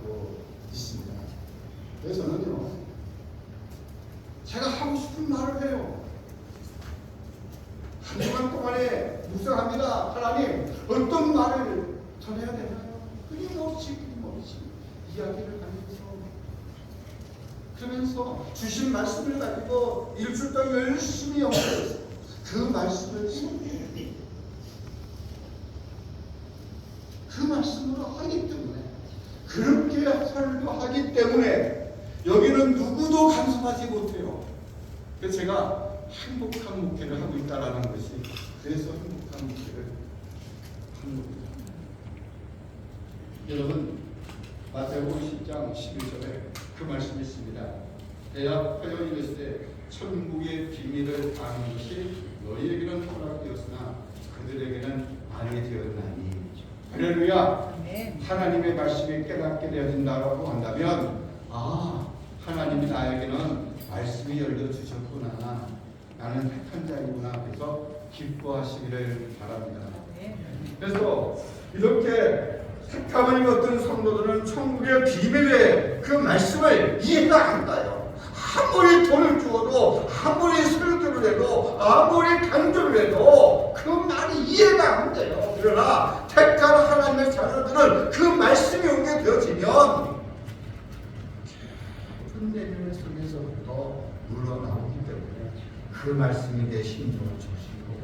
하고 있습니다. 그래서는요, 제가 하고 싶은 말을 해요. 한 주간 동안에 묵상합니다. 하나님, 어떤 말을 전해야 되나요? 끊임없이 이야기를 하면서, 그러면서 주신 말씀을 가지고 일주일 동안 열심히 연구해서 그 말씀을 그 말씀으로 하기 때문에, 그렇게 설교하기 때문에 여기는 누구도 간섭하지 못해요. 그래서 제가 행복한 목회를 하고 있다는 것이, 그래서 행복한 목회를 하는 겁니다. 여러분, 마태복음 10장 11절에 그 말씀이 있습니다. 대학 하여 이르시되 천국의 비밀을 아는 것이 너희에게는 허락되었으나 그들에게는 아니 되었나니. 할렐루야. 하나님의 말씀이 깨닫게 되어진다고 한다면, 하나님이 나에게는 말씀이 열려주셨구나, 나는 택한 자이구나, 그래서 기뻐하시기를 바랍니다. 그래서 이렇게 택함을 얻은 성도들은 천국의 비밀의 그 말씀을 이해가 안 가요. 아무리 돈을 주어도, 아무리 설교를 해도, 아무리 강조를 해도 그 말이 이해가 안 돼요. 그러나 택한 하나님의 자녀들은 그 말씀이 오게 되어지면 내면의 속에서부터 물러나오기 때문에 그 말씀이 내 심령을 주시고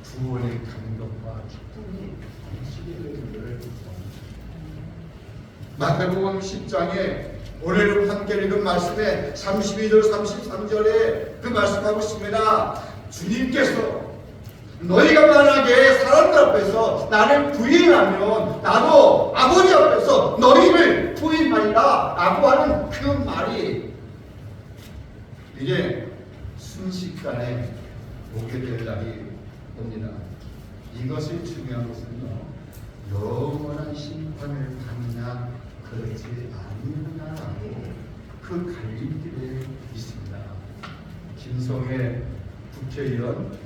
구원의 감격과 기쁨이 넘치게 되기를. 마태복음 10장에 오늘 함께 읽은 말씀에 32절 33절에 그 말씀하고 있습니다. 주님께서 너희가 만약에 사람들 앞에서 나를 부인하면 나도 아버지 앞에서 너희를 부인하리라 라고 하는 그 말이 이제 순식간에 오게 될 날이 옵니다. 이것이 중요한 것은요, 영원한 심판을 받느냐 그렇지 아니느냐라고 그 갈림길에 있습니다. 김성애 국회의원,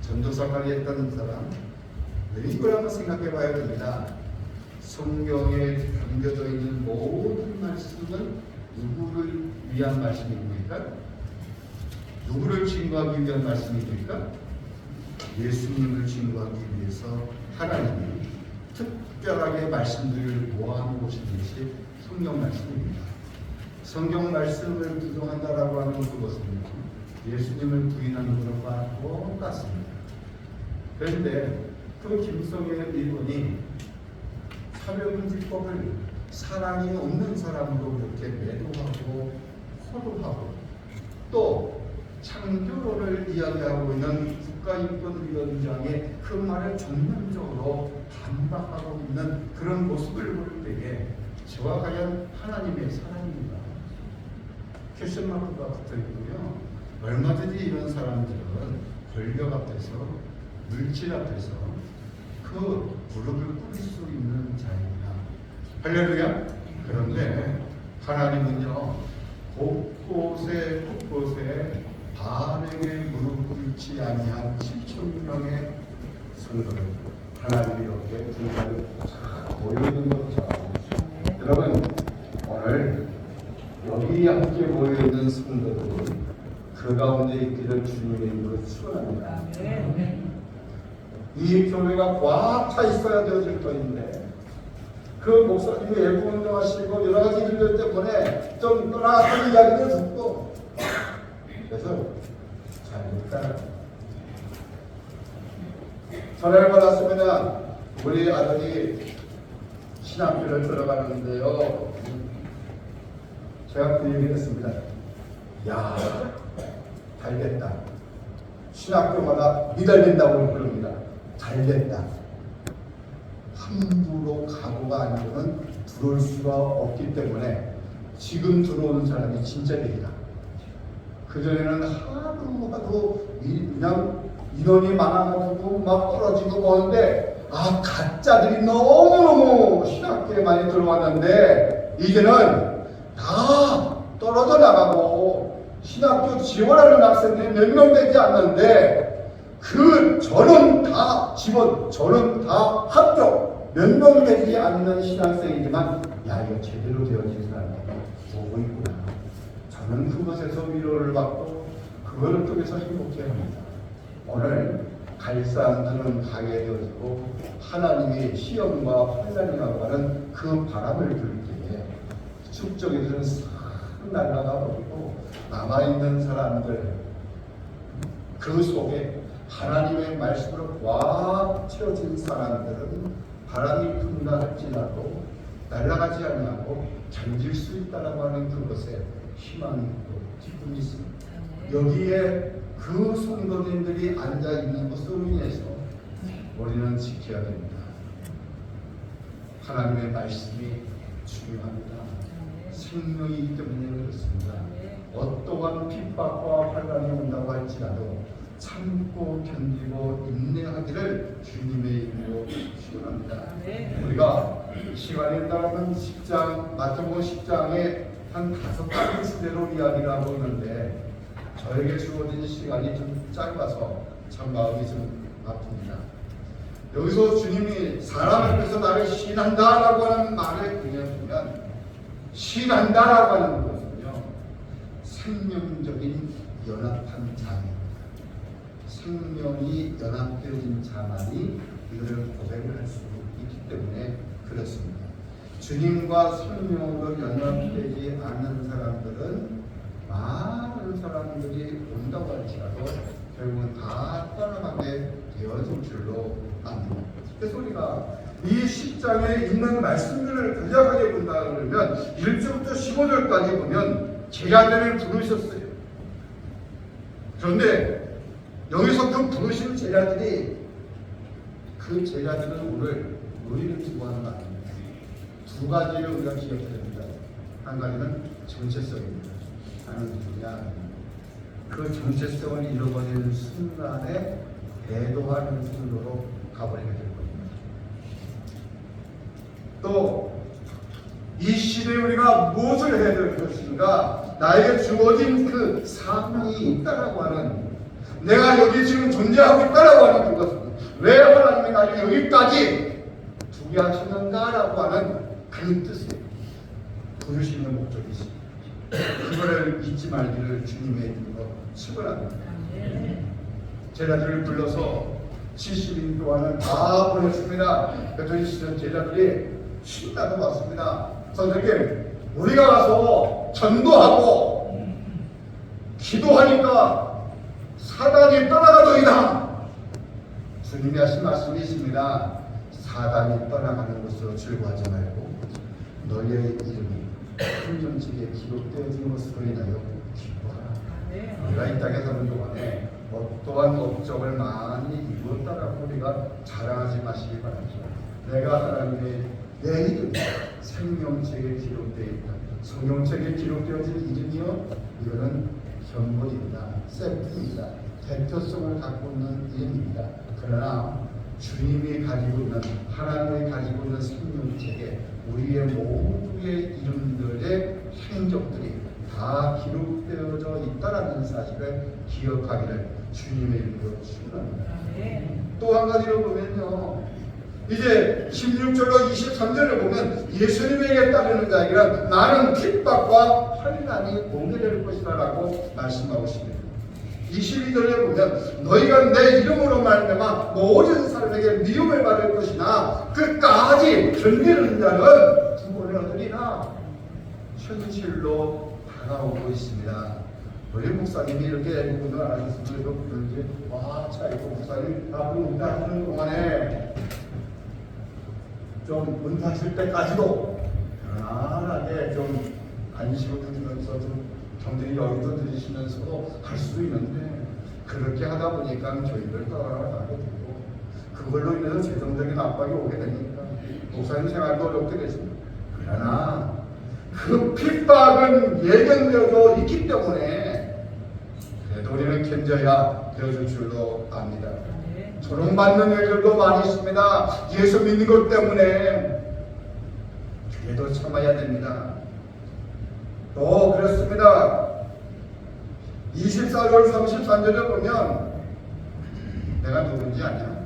전도사까지 했다는 사람, 이걸 한번 생각해 봐야 됩니다. 성경에 담겨져 있는 모든 말씀은 누구를 위한 말씀입니까? 누구를 증거하기 위한 말씀입니까? 예수님을 증거하기 위해서 하나님이 특별하게 말씀들을 모아놓은 것이 성경 말씀입니다. 성경 말씀을 부정한다라고 하는 그것은 예수님을 부인하는 것과 똑같습니다. 그런데 그 김성애 의원이 사회금지법을 사랑이 없는 사람으로 그렇게 매도하고 호도하고, 또 창조론을 이야기하고 있는 국가인권위원장의 그 말을 전면적으로 반박하고 있는 그런 모습을 볼 때에 저와 과연 하나님의 사랑입니다. 퀘션마크가 붙어있고요. 얼마든지 이런 사람들은 권력 앞에서, 물질 앞에서 그 무릎을 꿇을 수 있는 자입니다. 할렐루야. 그런데 하나님은요, 곳곳에 바알에게 무릎 꿇지 아니한 7,000명의 성도를 하나님이 이렇게 분간을 모여있는 것처럼, 여러분 오늘 여기 함께 모여있는 성도들은 그 가운데 있기를 주님의 이름으로 축원합니다. 이 교회가 꽉 차 있어야 되어질 터인데, 그 목사님이 외부 운동하시고 여러 가지 일들 때문에 좀 떠나가는 이야기를 듣고, 그래서 잘못다. 전화를 받았으면 우리 아들이 신학교를 들어가는데요, 제가 그 얘기를 했습니다. 야, 잘됐다. 신학교마다 미달린다고 그럽니다. 잘됐다. 함부로 각오가 아니고는 들어올 수가 없기 때문에 지금 들어오는 사람이 진짜 되기다. 그전에는 하도 그냥 인원이 많아가지고 막 떨어지고 뭐는데, 가짜들이 너무너무 신학교에 많이 들어왔는데 이제는 다 떨어져 나가고 신학교 지원하는 학생들이 몇 명 되지 않는데 저는 다 지원, 저는 다 합격, 몇 명 되지 않는 신학생이지만 야, 이거 제대로 되어진 사람이 오고 있구나. 저는 그것에서 위로를 받고 그거를 통해서 행복해합니다. 오늘 갈 사람들은 가게 되어지고 하나님이 시험과 환난이 나가는 그 바람을 불 때에 축적에서는 싹 날아가 버리고 남아있는 사람들 그 속에 하나님의 말씀으로 꽉 채워진 사람들은 바람이 분다 할지라도 날아가지 아니하고 견딜 수 있다라고 하는 그것에 희망이 있고 기쁨이 있습니다. 여기에 그 성도님들이 앉아있는 것으로 인해서 우리는 지켜야 됩니다. 하나님의 말씀이 중요합니다. 생명이기 때문에 그렇습니다. 어떠한 핍박과 환난이 온다고 할지라도 참고 견디고 인내하기를 주님의 이름으로 축원합니다. 우리가 시간에 따르면 10장 마태복음 10장에 한 5가지 주제로 이야기를 하고 있는데 저에게 주어진 시간이 좀 짧아서 참 마음이 좀 아픕니다. 여기서 주님이 사람 앞에서 나를 신한다라고 하는 말을 그냥 보면 신한다라고 하는 것은요 생명적인 연합한 자입니다. 생명이 연합되어진 자만이 이를 고백을 할 수 있기 때문에 그렇습니다. 주님과 생명으로 연합되지 않는 사람들은 많은 사람들이 온다고 할지라도 결국은 다 떠나가게 되어질 줄로 압니다. 그래서 우리가 이 10장에 있는 말씀들을 간략하게 본다 그러면 1절부터 15절까지 보면 제자들을 부르셨어요. 그런데 여기서 그 부르신 제자들이 그 제자들은 오늘 우리를 두고하는 거 아닙니다. 두 가지를 우리가 기억해야 됩니다. 한 가지는 정체성입니다. 하는 누구냐? 그 정체성을 잃어버리는 순간에 배도하는 순으로 가버리게 될 겁니다. 또 이 시대에 우리가 무엇을 해야 될 것인가? 나에게 주어진 그 사명이 있다라고 하는 내가 여기 지금 존재하고 있다라고 하는 그것은 왜 하나님이 나를 여기까지 두게 하시는가라고 하는 그 뜻이 부르시는 목적이십니다. 그거를 잊지 말기를 주님의 이름으로 축원합니다. 제자들을 불러서 70인 동안을 다 보냈습니다. 그랬더니 제자들이 신나서 왔습니다. 선생님, 우리가 가서 전도하고 기도하니까 사단이 떠나가더이다. 주님이 하신 말씀이 있습니다. 사단이 떠나가는 것으로 즐거워하지 말고 너희의 이름이 생명책에 기록되어진 것으로 인하여 기뻐하라. 우리가 이 땅에 사는 동안에 어떠한 업적을 많이 이루었다라고 우리가 자랑하지 마시기 바랍니다. 내가 하나님의 내 이름이 생명책에 기록되어 있다. 성경책에 기록되어진 이름이요, 이거는 견본입니다. 샘플입니다. 대표성을 갖고 있는 이름입니다. 그러나 주님이 가지고 있는, 하나님이 가지고 있는 생명책에 우리의 모두의 이름들의 행적들이 다 기록되어져 있다라는 사실을 기억하기를 주님의 이름으로 축원합니다. 또 한 가지로 보면요, 이제 16절로 23절을 보면 예수님에게 따르는 자에게는 많은 핍박과 환난이 공개될 것이라고 말씀하고 있습니다. 22절에 보면 너희가 내 이름으로 말미암아 모든 사람에게 미움을 받을 것이나 끝까지 견디는 자는 구원을 얻으리라. 현실로 다가오고 있습니다. 우리 목사님이 이렇게 구원을 안 하셨으면 그런지 와, 자, 이거 목사님 앞으로 운다하는 동안에 좀 은퇴하실 때까지도 편안하게 좀 안식을 드리면서 좀 경쟁이 여기도 드리시면서도 할 수도 있는데 그렇게 하다 보니까 저희들 떠나가게 되고 그걸로 인해서 재정적인 압박이 오게 되니까 목사님 생활도 어렵게 되십니다. 그러나 그 핍박은 예견되어져 있기 때문에 그래도 우리는 견뎌야 되어줄 줄로 압니다. 조롱받는 일들도 많이 있습니다. 예수 믿는 것 때문에 그래도 참아야 됩니다. 또 그렇습니다. 24절 33절을 보면 내가 누군지 아냐?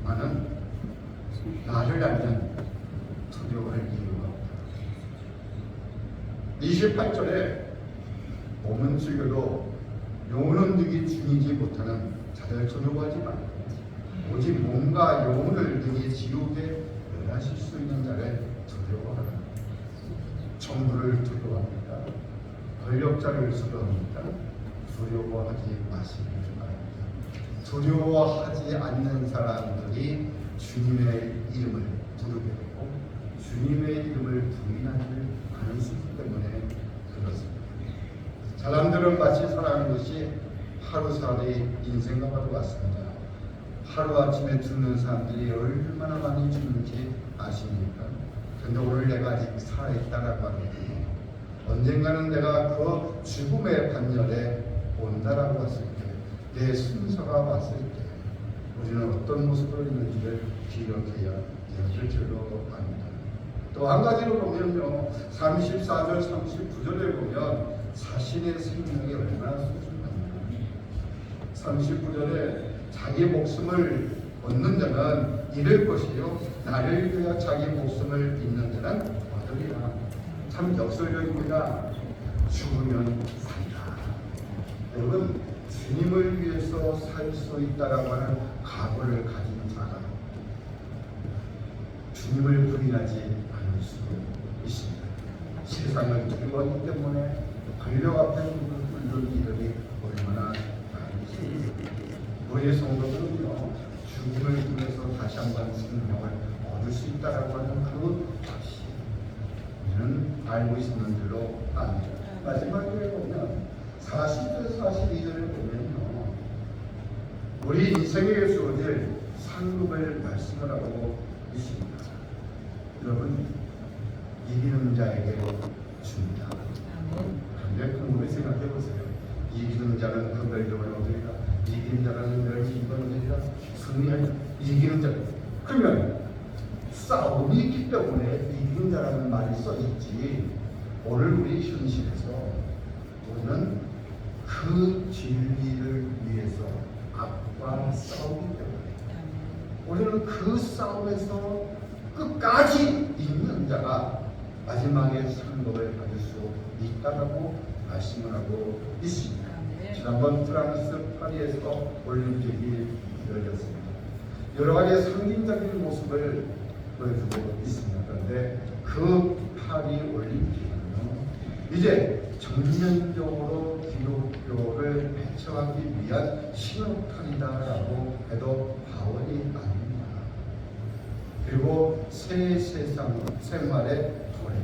나는 나를 알면 두려워할 이유가 없다. 28절에 몸은 즐겨도 영혼은 능히 지니지 못하는 자들 두려워하지 말고 오직 몸과 영혼을 능히 지옥에 면하실 수 있는 자를 두려워하라. 정부를 두려워합니다. 권력자를 두려워합니다. 두려워하지 마시길 바랍니다. 두려워하지 않는 사람들이 주님의 이름을 부르게 되고 주님의 이름을 부인하는 가능성 때문에 그렇습니다. 사람들은 마치 살아가는 것이 하루살이 인생과도 같습니다. 하루아침에 죽는 사람들이 얼마나 많이 죽는지 아십니까? 근데 오늘 내가 아직 살아있다라고 하는데 언젠가는 내가 그 죽음의 반열에 온다라고 했을 때 내 순서가 왔을 때 우리는 어떤 모습으로 있는지를 기억해야 될 줄로 압니다. 또 한 가지로 보면요, 34절 39절에 보면 자신의 생명이 얼마나 소중한가. 39절에 자기 목숨을 얻는 자는 잃을 것이요 나를 위하여 자기 목숨을 잃는 자는 얻으리라. 참 역설적입니다. 죽으면 산다. 여러분, 주님을 위해서 살 수 있다라고 하는 각오를 가진 자가 주님을 부인하지 않을 수 있습니다. 세상을 두려워하기 때문에 권력 앞에 묻는 이들이 얼마나 많은지. 우리 성도들은요, 죽음을 통해서 다시 한번 생명을 얻을 수 있다라고 하는 그 확신 우리는 알고 있는 줄로 압니다. 마지막에 보면 40절 42절을 보면요, 우리 인생에게 주어질 상급을 말씀을 하고 있습니다. 여러분, 이기는 자에게 줍니다. 그런데 궁금히 생각해 보세요. 이기는 자는 그 멸종을 얻으리라. 이기는 자는 멸종을 얻으리라. 승리할 이기는 자. 그러면 싸움이 있기 때문에 이기는 자라는 말이 써있지. 오늘 우리 현실에서 우리는 그 진리를 위해서 악과 싸우기 때문에 우리는 그 싸움에서 끝까지 있는 자가 마지막에 상급을 받을 수 있다고 말씀을 하고 있습니다. 지난번 프랑스 파리에서 올림픽이 열렸습니다. 여러 가지 상징적인 모습을 보여주고 있습니다. 그런데 그 파리 올림픽은요, 이제 전면적으로 기독교를 배척하기 위한 신호탄이다라고 해도 과언이 아닙니다. 그리고 새 세상 생활의 도래,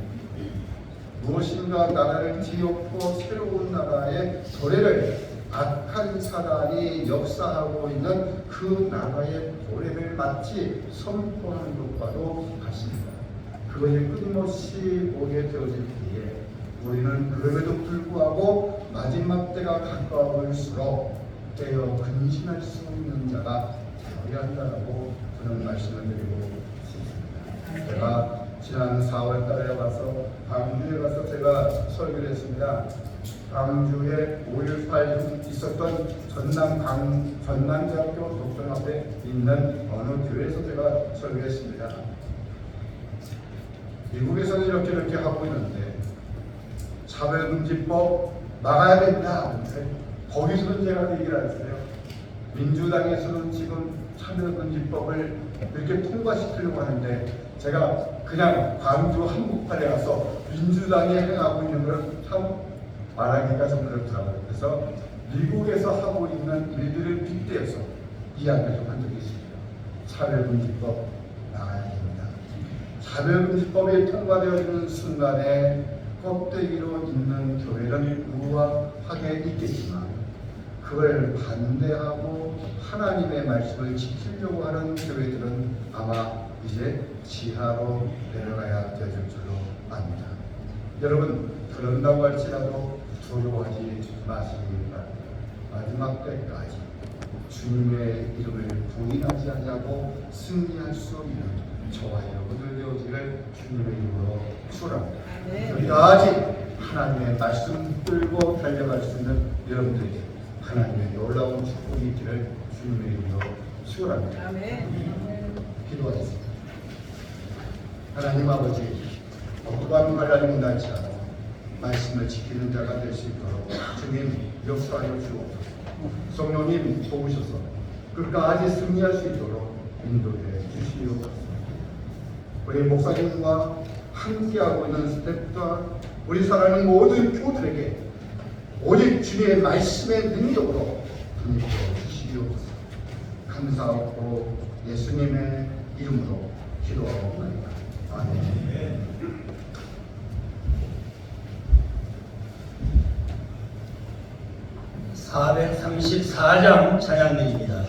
무엇인가 나라를 뒤엎고 새로운 나라의 도래를 악한 사단이 역사하고 있는 그 나라의 도래를 마치 선포하는 것과도 같습니다. 그것이 끊임없이 오게 되어질 때에 우리는 그럼에도 불구하고 마지막 때가 가까울수록 떼어 근신할 수 있는 자가 되어야 한다고 저는 말씀을 드리고 싶습니다. 제가 지난 4월 달에 와서 광주에 가서 제가 설교를 했습니다. 광주에 5.18 있었던 전남대학교 독성 앞에 있는 어느 교회에서 제가 설교했습니다. 미국에서는 이렇게 하고 있는데 차별금지법 막아야 된다. 거기서는 제가 얘기를 했어요. 민주당에서는 지금 차별금지법을 이렇게 통과시키려고 하는데 제가 그냥 광주 한복판에 가서 민주당이 행하고 있는 걸 참 말하기가 좀 그렇더라고요. 그래서 미국에서 하고 있는 일들을 빗대어서 이야기를 좀 한 적이 있습니다. 차별금지법 나가야 됩니다. 차별금지법이 통과되어지는 순간에 껍데기로 있는 교회는 우아하게 있겠지만 그걸 반대하고 하나님의 말씀을 지키려고 하는 교회들은 아마 이제 지하로 내려가야 될 줄로 압니다. 여러분, 그런다고 할지라도 두려워하지 마시기 바랍니다. 마지막 때까지 주님의 이름을 부인하지 않냐고 승리할 수 있는 저와 여러분들 되어지를 주님의 이름으로 축원합니다. 끝까지 하나님의 말씀 끌고 달려갈 수 있는 여러분들에게 하나님의 놀라운 축복이 있기를 주님의 이름으로 축원합니다. 기도하겠습니다. 하나님 아버지, 어떠한 환란이 임하지 않아 말씀을 지키는 자가 될 수 있도록 주님 역사하여 주옵소서. 성령님 도우셔서 끝까지 승리할 수 있도록 인도해 주시옵소서. 우리 목사님과 함께하고 있는 스태프와 우리 사랑하는 모든 교우들에게 오직 주님의 말씀의 능력으로 힘입어 주시옵소서. 감사하고 예수님의 이름으로 기도하옵나이다. 아멘. 434장 찬양드립니다.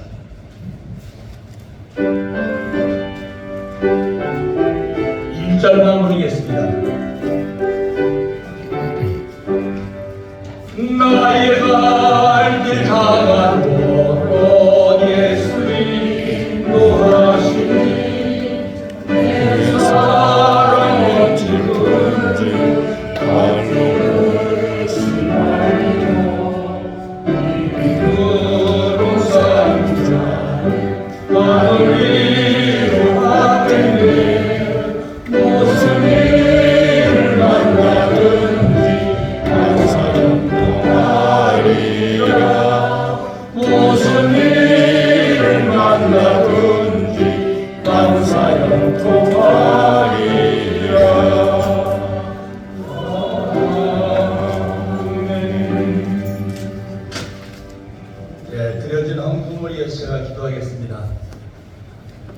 일절만 부르겠습니다.